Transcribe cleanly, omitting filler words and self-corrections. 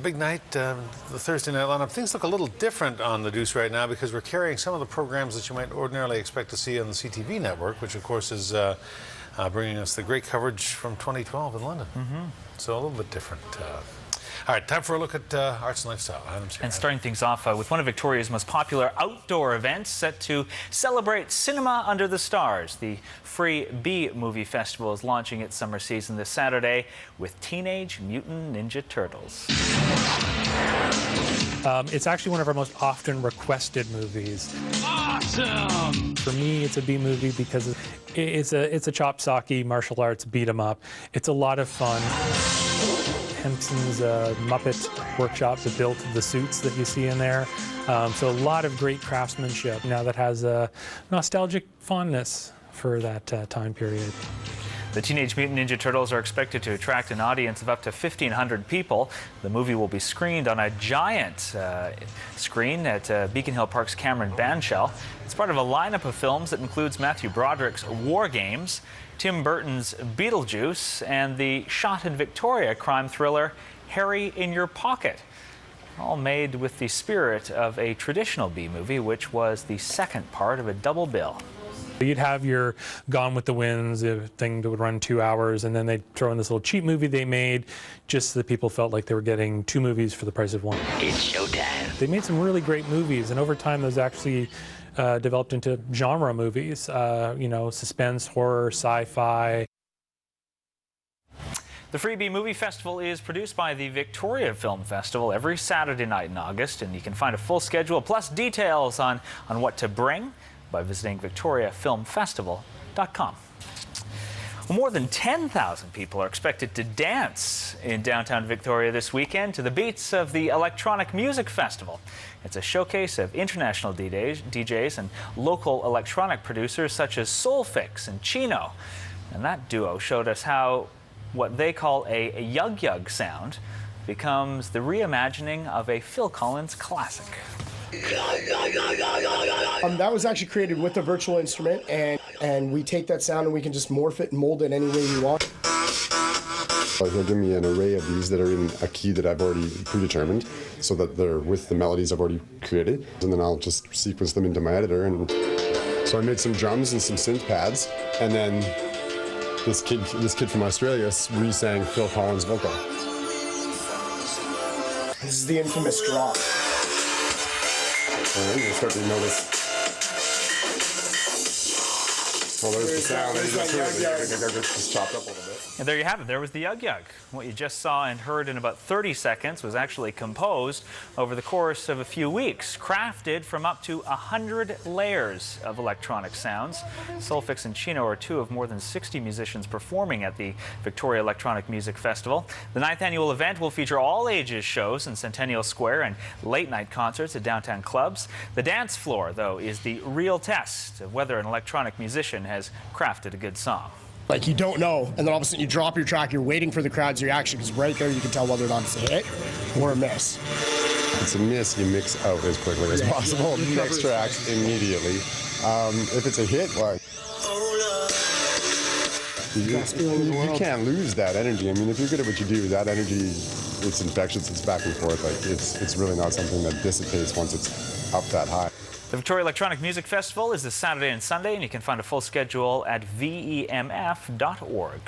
Big night, the Thursday night lineup. Things look a little different on the Deuce right now because we're carrying some of the programs that you might ordinarily expect to see on the CTV network, which of course is bringing us the great coverage from 2012 in London. So a little bit different. All right, time for a look at arts and lifestyle. And starting things off with one of Victoria's most popular outdoor events set to celebrate cinema under the stars. The Free B Movie Festival is launching its summer season this Saturday with Teenage Mutant Ninja Turtles. It's actually one of our most often requested movies. Awesome! For me, it's a B movie because it's a chop-socky martial arts beat-em-up. It's a lot of fun. Henson's Muppet workshop that built the suits that you see in there. So a lot of great craftsmanship now that has a nostalgic fondness for that time period. The Teenage Mutant Ninja Turtles are expected to attract an audience of up to 1,500 people. The movie will be screened on a giant screen at Beacon Hill Park's Cameron Bandshell. It's part of a lineup of films that includes Matthew Broderick's War Games, Tim Burton's Beetlejuice, and the shot in Victoria crime thriller Harry in Your Pocket. All made with the spirit of a traditional B movie, which was the second part of a double bill. You'd have your Gone with the Winds, a thing that would run 2 hours, and then they'd throw in this little cheap movie they made just so that people felt like they were getting 2 movies for the price of 1. It's showtime. They made some really great movies, and over time those actually developed into genre movies, you know, suspense, horror, sci-fi. The Free B Movie Festival is produced by the Victoria Film Festival every Saturday night in August, and you can find a full schedule plus details on what to bring by visiting victoriafilmfestival.com. Well, more than 10,000 people are expected to dance in downtown Victoria this weekend to the beats of the Electronic Music Festival. It's a showcase of international DJs and local electronic producers such as Soulfix and Chino. And that duo showed us how what they call a yug-yug sound becomes the reimagining of a Phil Collins classic. That was actually created with a virtual instrument, and we take that sound and we can just morph it and mold it any way we want. He'll give me an array of these that are in a key that I've already predetermined, so that they're with the melodies I've already created, and then I'll just sequence them into my editor. And so I made some drums and some synth pads, and then this kid from Australia re-sang Phil Collins' vocal. This is the infamous drop. And you'll start to notice. Well, there's the sound. Just chopped up a little bit. And there you have it. There was the Yug Yug. What you just saw and heard in about 30 seconds was actually composed over the course of a few weeks, crafted from up to 100 layers of electronic sounds. Soulfix and Chino are 2 of more than 60 musicians performing at the Victoria Electronic Music Festival. The 9th annual event will feature all ages shows in Centennial Square and late-night concerts at downtown clubs. The dance floor, though, is the real test of whether an electronic musician has crafted a good song. Like, you don't know, and then all of a sudden you drop your track, you're waiting for the crowd's reaction, because right there you can tell whether or not it's a hit or a miss. If it's a miss, you mix out as quickly as possible. Next tracks immediately. If it's a hit, well, you can't lose that energy. I mean, if you're good at what you do, that energy, it's infectious, it's back and forth. Like, it's really not something that dissipates once it's up that high. The Victoria Electronic Music Festival is this Saturday and Sunday, and you can find a full schedule at vemf.org.